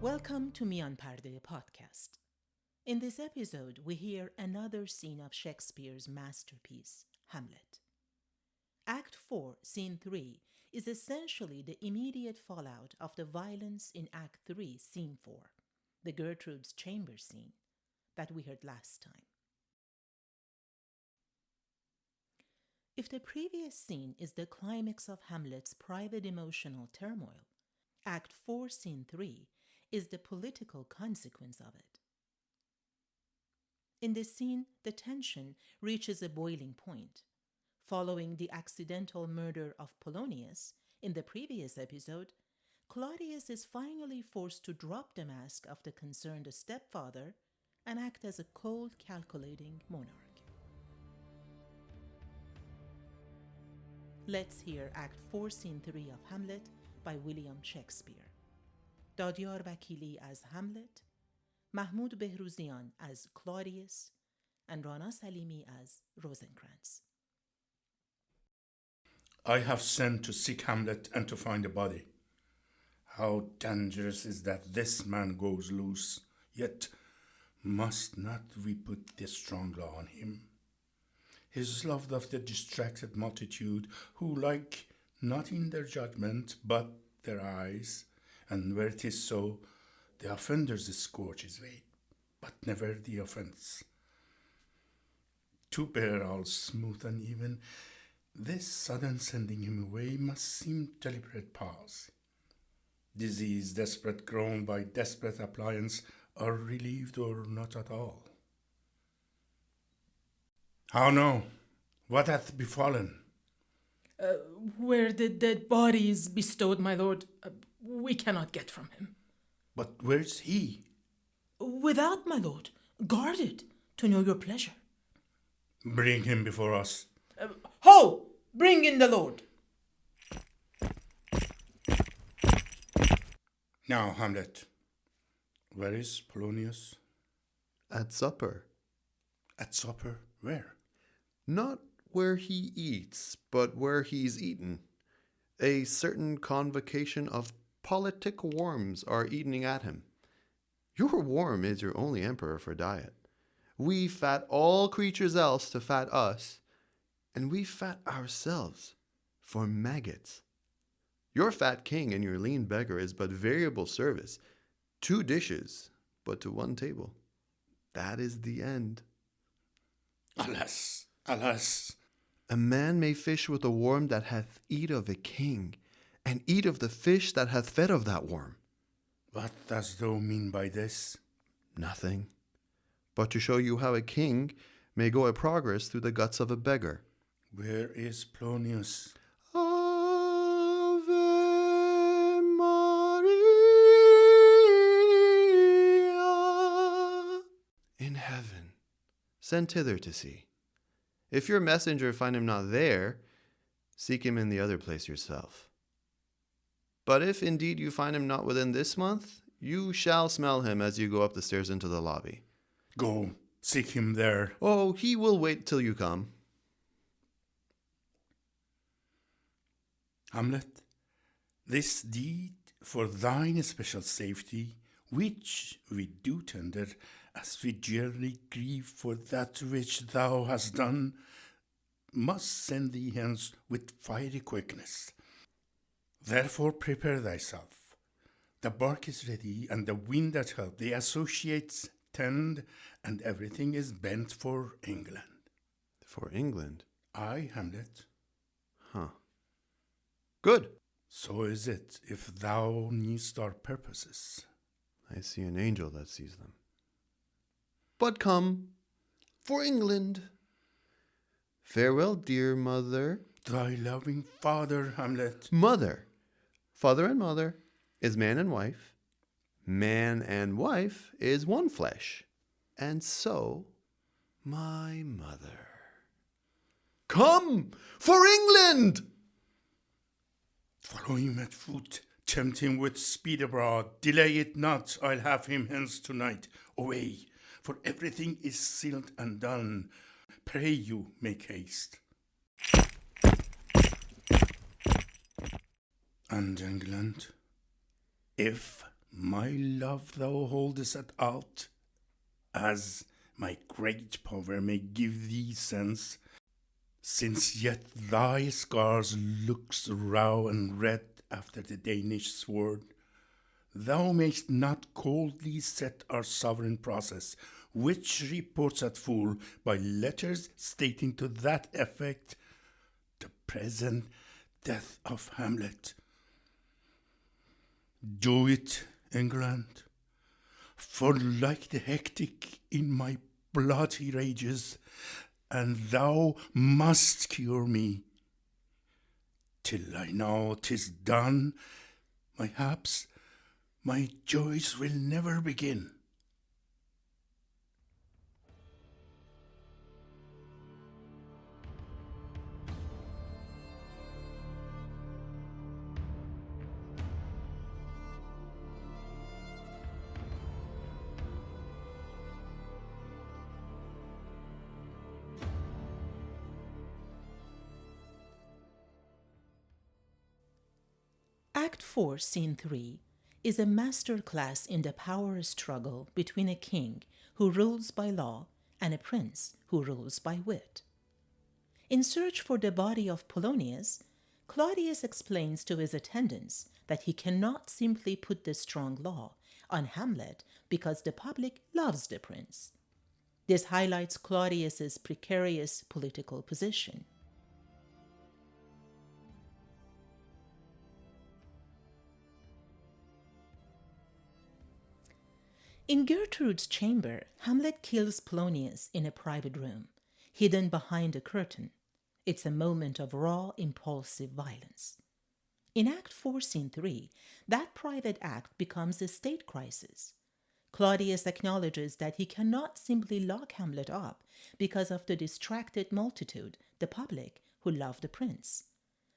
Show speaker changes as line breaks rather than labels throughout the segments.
Welcome to Mianpardeh podcast. In this episode, we hear another scene of Shakespeare's masterpiece, Hamlet. Act 4, Scene 3 is essentially the immediate fallout of the violence in Act 3, Scene 4, the Gertrude's chamber scene that we heard last time. If the previous scene is the climax of Hamlet's private emotional turmoil, Act 4, Scene 3 is the political consequence of it. In this scene, the tension reaches a boiling point. Following the accidental murder of Polonius in the previous episode, Claudius is finally forced to drop the mask of the concerned stepfather and act as a cold, calculating monarch. Let's hear Act 4, Scene 3 of Hamlet by William Shakespeare. دادیار وکیلی as Hamlet, Mahmud Behrouzian as Claudius, and Rana Salimi as Rosencrantz.
I have sent to seek Hamlet and to find a body. How dangerous is that this man goes loose, yet must not we put this strong law on him? He is loved of the distracted multitude, who like not in their judgment, but their eyes, and where 'tis so, the offender's scourge is weighed, but never the offense. To bear all smooth and even, this sudden sending him away must seem deliberate pause. Disease desperate grown by desperate appliance are relieved or not at all. How now? What hath befallen?
Where the dead body is bestowed, my lord, we cannot get from him.
But where's he?
Without, my lord, guarded, to know your pleasure.
Bring him before us.
Ho! Bring in the lord.
Now, Hamlet, where is Polonius?
At supper.
At supper? Where?
Not where he eats, but where he's eaten. A certain convocation of politic worms are eating at him. Your worm is your only emperor for diet. We fat all creatures else to fat us, and we fat ourselves for maggots. Your fat king and your lean beggar is but variable service, 2 dishes, but to 1 table. That is the end.
Alas, alas.
A man may fish with a worm that hath eat of a king, and eat of the fish that hath fed of that worm.
What dost thou mean by this?
Nothing, but to show you how a king may go a progress through the guts of a beggar.
Where is Polonius?
Ave Maria. In heaven, sent hither to see. If your messenger find him not there, seek him in the other place yourself. But if indeed you find him not within this month, you shall smell him as you go up the stairs into the lobby.
Go, seek him there.
Oh, he will wait till you come.
Hamlet, this deed for thine special safety, which we do tender, as we dearly grieve for that which thou hast done, must send thee hence with fiery quickness. Therefore prepare thyself. The bark is ready, and the wind at help. The associates tend, and everything is bent for England.
For England?
Aye, Hamlet.
Huh. Good.
So is it, if thou needst our purposes.
I see an angel that sees them. But come, for England. Farewell, dear mother.
Thy loving father, Hamlet.
Mother. Father and mother is man and wife. Man and wife is one flesh. And so, my mother. Come, for England!
Follow him at foot, tempt him with speed abroad. Delay it not, I'll have him hence tonight. Away, for everything is sealed and done. Pray you, make haste. And England, if My love thou holdest it out, as my great power may give thee sense, since yet thy scars looks raw and red after the Danish sword, thou mayst not coldly set our sovereign process, which reports at full by letters stating to that effect the present death of Hamlet. Do it, England, for like the hectic in my bloody rages, and thou must cure me. Till I know 'tis done, mayhaps my joys will never begin.
Act 4, Scene 3 is a masterclass in the power struggle between a king who rules by law and a prince who rules by wit. In search for the body of Polonius, Claudius explains to his attendants that he cannot simply put the strong law on Hamlet because the public loves the prince. This highlights Claudius's precarious political position. In Gertrude's chamber, Hamlet kills Polonius in a private room, hidden behind a curtain. It's a moment of raw, impulsive violence. In Act 4, Scene 3, that private act becomes a state crisis. Claudius acknowledges that he cannot simply lock Hamlet up because of the distracted multitude, the public, who love the prince.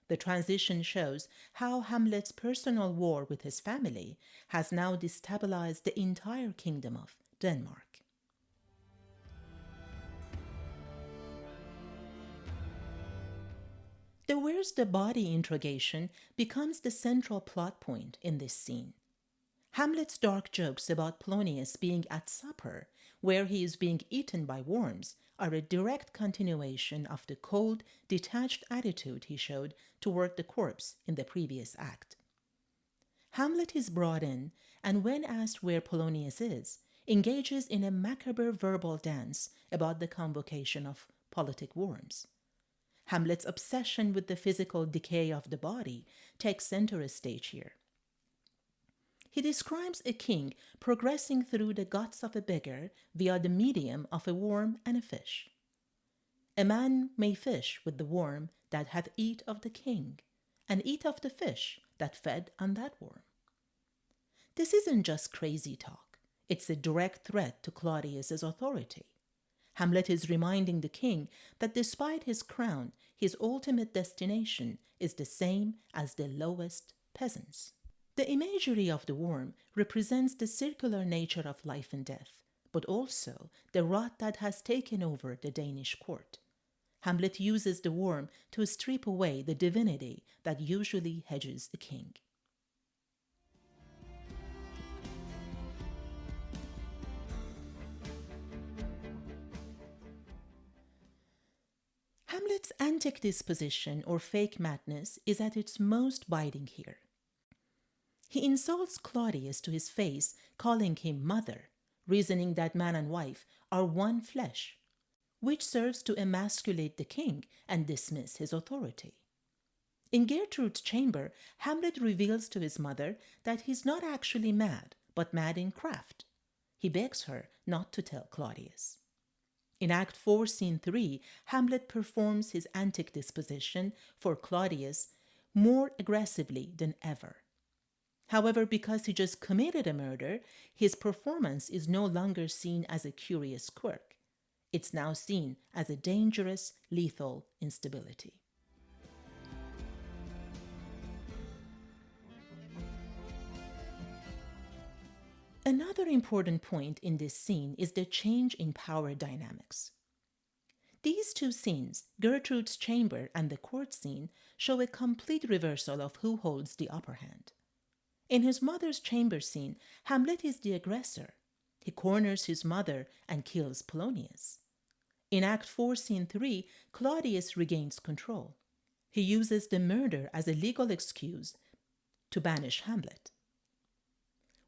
The transition shows how Hamlet's personal war with his family has now destabilized the entire kingdom of Denmark. The "where's the body" interrogation becomes the central plot point in this scene. Hamlet's dark jokes about Polonius being at supper, where he is being eaten by worms, are a direct continuation of the cold, detached attitude he showed toward the corpse in the previous act. Hamlet is brought in, and when asked where Polonius is, engages in a macabre verbal dance about the convocation of politic worms. Hamlet's obsession with the physical decay of the body takes center stage here. He describes a king progressing through the guts of a beggar via the medium of a worm and a fish. A man may fish with the worm that hath eat of the king, and eat of the fish that fed on that worm. This isn't just crazy talk. It's a direct threat to Claudius's authority. Hamlet is reminding the king that despite his crown, his ultimate destination is the same as the lowest peasants. The imagery of the worm represents the circular nature of life and death, but also the rot that has taken over the Danish court. Hamlet uses the worm to strip away the divinity that usually hedges a king. Hamlet's antic disposition or fake madness is at its most biting here. He insults Claudius to his face, calling him mother, reasoning that man and wife are one flesh, which serves to emasculate the king and dismiss his authority. In Gertrude's chamber, Hamlet reveals to his mother that he's not actually mad, but mad in craft. He begs her not to tell Claudius. In Act 4, Scene 3, Hamlet performs his antic disposition for Claudius more aggressively than ever. However, because he just committed a murder, his performance is no longer seen as a curious quirk. It's now seen as a dangerous, lethal instability. Another important point in this scene is the change in power dynamics. These two scenes, Gertrude's chamber and the court scene, show a complete reversal of who holds the upper hand. In his mother's chamber scene, Hamlet is the aggressor. He corners his mother and kills Polonius. In Act 4, Scene 3, Claudius regains control. He uses the murder as a legal excuse to banish Hamlet.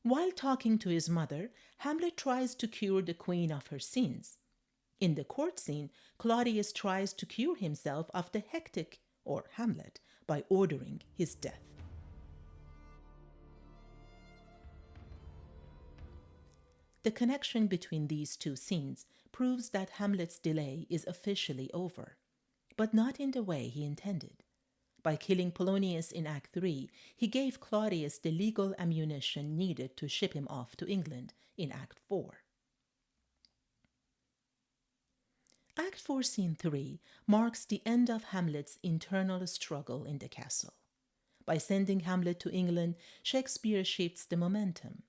While talking to his mother, Hamlet tries to cure the queen of her sins. In the court scene, Claudius tries to cure himself of the hectic, or Hamlet, by ordering his death. The connection between these two scenes proves that Hamlet's delay is officially over, but not in the way he intended. By killing Polonius in Act 3, he gave Claudius the legal ammunition needed to ship him off to England in Act 4. Act 4, Scene 3 marks the end of Hamlet's internal struggle in the castle. By sending Hamlet to England, Shakespeare shifts the momentum.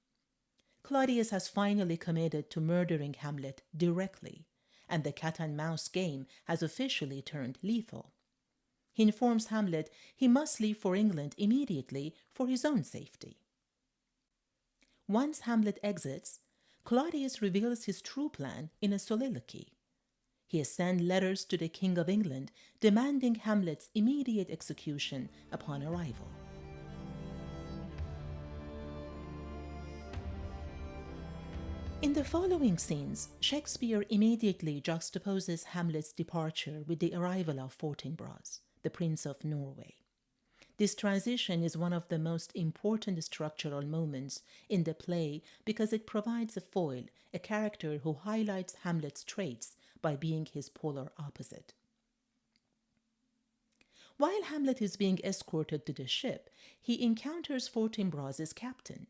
Claudius has finally committed to murdering Hamlet directly, and the cat-and-mouse game has officially turned lethal. He informs Hamlet he must leave for England immediately for his own safety. Once Hamlet exits, Claudius reveals his true plan in a soliloquy. He has sent letters to the King of England demanding Hamlet's immediate execution upon arrival. In the following scenes, Shakespeare immediately juxtaposes Hamlet's departure with the arrival of Fortinbras, the Prince of Norway. This transition is one of the most important structural moments in the play because it provides a foil, a character who highlights Hamlet's traits by being his polar opposite. While Hamlet is being escorted to the ship, he encounters Fortinbras' captain.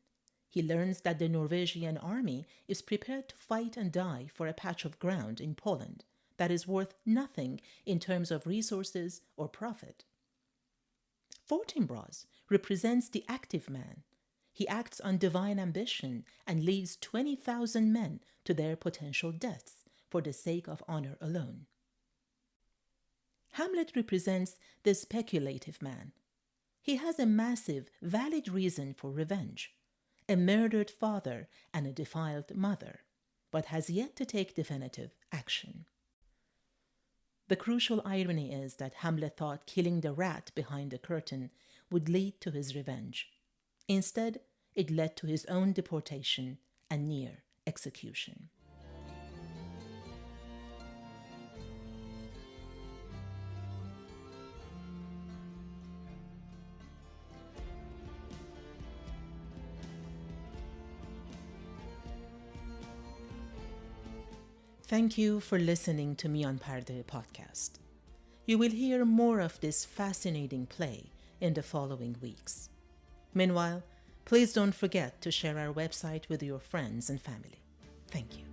He learns that the Norwegian army is prepared to fight and die for a patch of ground in Poland that is worth nothing in terms of resources or profit. Fortinbras represents the active man. He acts on divine ambition and leads 20,000 men to their potential deaths for the sake of honor alone. Hamlet represents the speculative man. He has a massive, valid reason for revenge, a murdered father and a defiled mother, but has yet to take definitive action. The crucial irony is that Hamlet thought killing the rat behind the curtain would lead to his revenge. Instead, it led to his own deportation and near execution. Thank you for listening to Mianpardeh podcast. You will hear more of this fascinating play in the following weeks. Meanwhile, please don't forget to share our website with your friends and family. Thank you.